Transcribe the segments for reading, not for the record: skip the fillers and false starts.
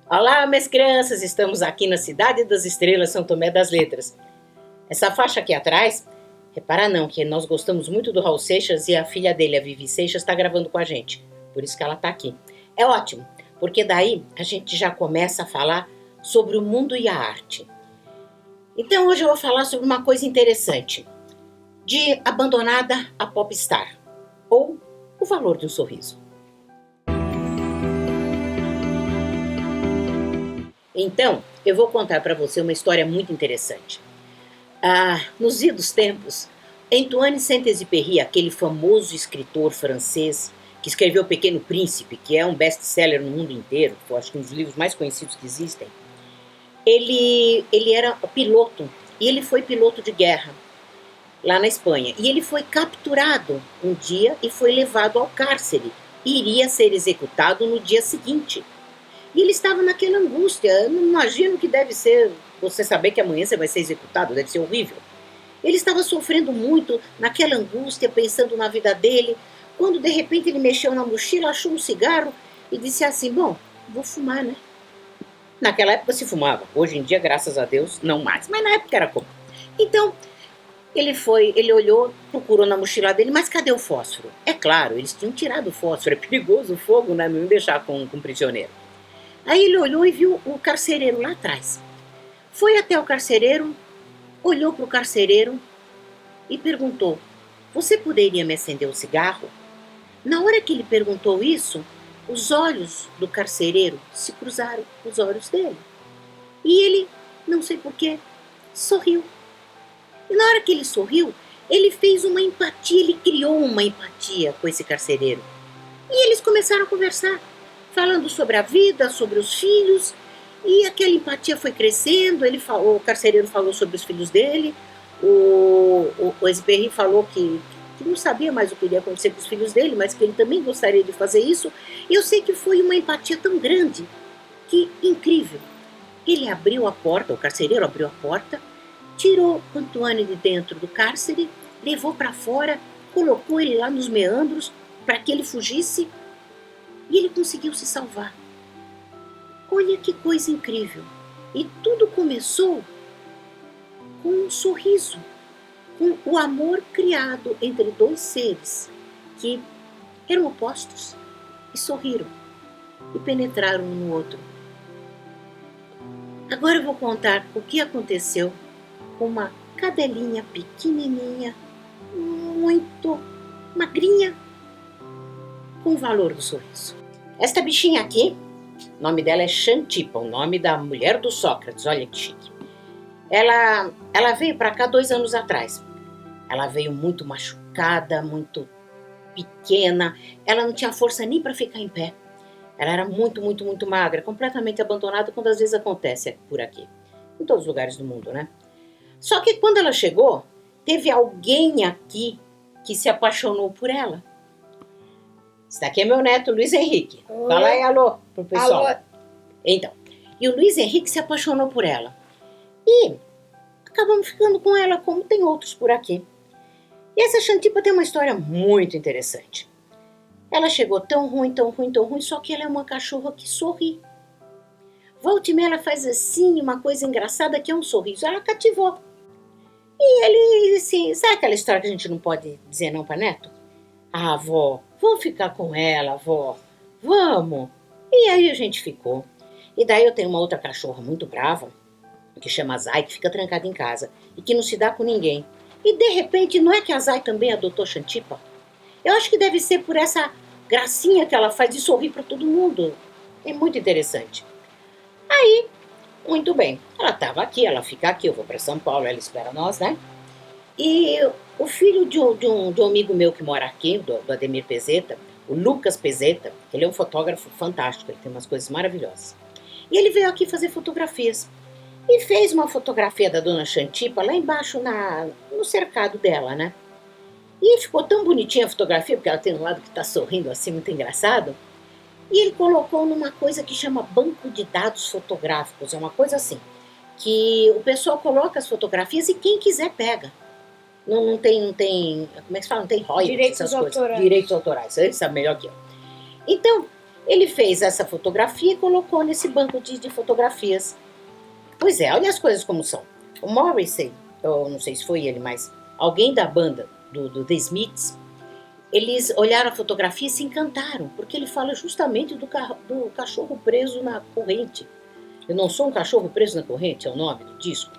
Olá, minhas crianças, estamos aqui na Cidade das Estrelas, São Tomé das Letras. Essa faixa aqui atrás, repara não, que nós gostamos muito do Raul Seixas e a filha dele, a Vivi Seixas, está gravando com a gente. Por isso que ela está aqui. É ótimo, porque daí a gente já começa a falar sobre o mundo e a arte. Então hoje eu vou falar sobre uma coisa interessante. De abandonada a popstar, ou o valor de um sorriso. Então, eu vou contar para você uma história muito interessante. Nos idos tempos, Antoine Saint-Exupéry, aquele famoso escritor francês que escreveu O Pequeno Príncipe, que é um best-seller no mundo inteiro, eu acho que um dos livros mais conhecidos que existem, ele era piloto, e ele foi piloto de guerra lá na Espanha. E ele foi capturado um dia e foi levado ao cárcere. E iria ser executado no dia seguinte. E ele estava naquela angústia. Eu não imagino que deve ser você saber que amanhã você vai ser executado, deve ser horrível. Ele estava sofrendo muito naquela angústia, pensando na vida dele, quando de repente ele mexeu na mochila, achou um cigarro e disse assim, bom, vou fumar, né? Naquela época se fumava, hoje em dia, graças a Deus, não mais, mas na época era comum. Então, ele olhou, procurou na mochila dele, mas cadê o fósforo? É claro, eles tinham tirado o fósforo, é perigoso o fogo, né? Não deixar com um prisioneiro. Aí ele olhou e viu o carcereiro lá atrás. Foi até o carcereiro, olhou para o carcereiro e perguntou, você poderia me acender um cigarro? Na hora que ele perguntou isso, os olhos do carcereiro se cruzaram com os olhos dele. E ele, não sei porquê, sorriu. E na hora que ele sorriu, ele fez uma empatia, ele criou uma empatia com esse carcereiro. E eles começaram a conversar, falando sobre a vida, sobre os filhos, e aquela empatia foi crescendo. O carcereiro falou sobre os filhos dele, o Exupéry falou que não sabia mais o que iria acontecer com os filhos dele, mas que ele também gostaria de fazer isso. E eu sei que foi uma empatia tão grande, que incrível. Ele abriu a porta, o carcereiro abriu a porta, tirou Antoine de dentro do cárcere, levou para fora, colocou ele lá nos meandros para que ele fugisse e ele conseguiu se salvar. Olha que coisa incrível! E tudo começou com um sorriso, com o amor criado entre dois seres que eram opostos e sorriram e penetraram um no outro. Agora eu vou contar o que aconteceu com uma cadelinha pequenininha, muito magrinha, com o valor do sorriso. Esta bichinha aqui, o nome dela é Xantipa, o nome da mulher do Sócrates, olha que chique. Ela veio para cá 2 anos atrás. Ela veio muito machucada, muito pequena, ela não tinha força nem para ficar em pé. Ela era muito, muito, muito magra, completamente abandonada, quando às vezes acontece por aqui, em todos os lugares do mundo, né? Só que quando ela chegou, teve alguém aqui que se apaixonou por ela. Esse daqui é meu neto, Luiz Henrique. Oi. Fala aí alô pro pessoal. Alô. Então, e o Luiz Henrique se apaixonou por ela. E acabamos ficando com ela, como tem outros por aqui. E essa Xantipa tem uma história muito interessante. Ela chegou tão ruim, tão ruim, tão ruim, só que ela é uma cachorra que sorri. Volta e meia ela faz assim, uma coisa engraçada que é um sorriso. Ela cativou. E ele, assim, sabe aquela história que a gente não pode dizer não para neto? Ah, avó, vamos ficar com ela, avó, vamos. E aí a gente ficou. E daí eu tenho uma outra cachorra muito brava, que chama Zay, que fica trancada em casa e que não se dá com ninguém. E de repente, não é que a Zay também adotou Xantipa? Eu acho que deve ser por essa gracinha que ela faz de sorrir para todo mundo. É muito interessante. Aí, muito bem, ela estava aqui, ela fica aqui, eu vou para São Paulo, ela espera nós, né? E o filho de um amigo meu que mora aqui, do Ademir Pezeta, o Lucas Pezeta, ele é um fotógrafo fantástico, ele tem umas coisas maravilhosas. E ele veio aqui fazer fotografias. E fez uma fotografia da dona Xantipa lá embaixo no cercado dela, né? E ficou tão bonitinha a fotografia, porque ela tem um lado que está sorrindo assim, muito engraçado. E ele colocou numa coisa que chama banco de dados fotográficos, é uma coisa assim, que o pessoal coloca as fotografias e quem quiser pega. Não tem, como é que se fala? Não tem royalties, Direitos essas coisas. autorais. Direitos autorais, ele sabe melhor que eu. Então, Ele fez essa fotografia e colocou nesse banco de fotografias. Pois é, olha as coisas como são. O Morrissey, eu não sei se foi ele, mas alguém da banda do The Smiths, eles olharam a fotografia e se encantaram, porque ele fala justamente do cachorro preso na corrente. Eu não sou um cachorro preso na corrente, é o nome do disco.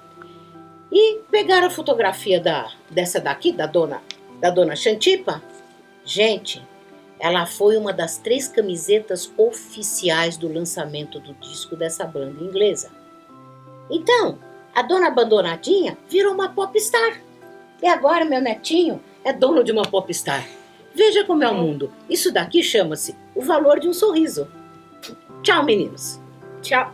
E pegaram a fotografia dessa daqui, da dona Xantipa. Gente, ela foi uma das 3 camisetas oficiais do lançamento do disco dessa banda inglesa. Então, a dona Abandonadinha virou uma popstar. E agora meu netinho é dono de uma popstar. Veja como é o mundo. Isso daqui chama-se o valor de um sorriso. Tchau, meninos. Tchau.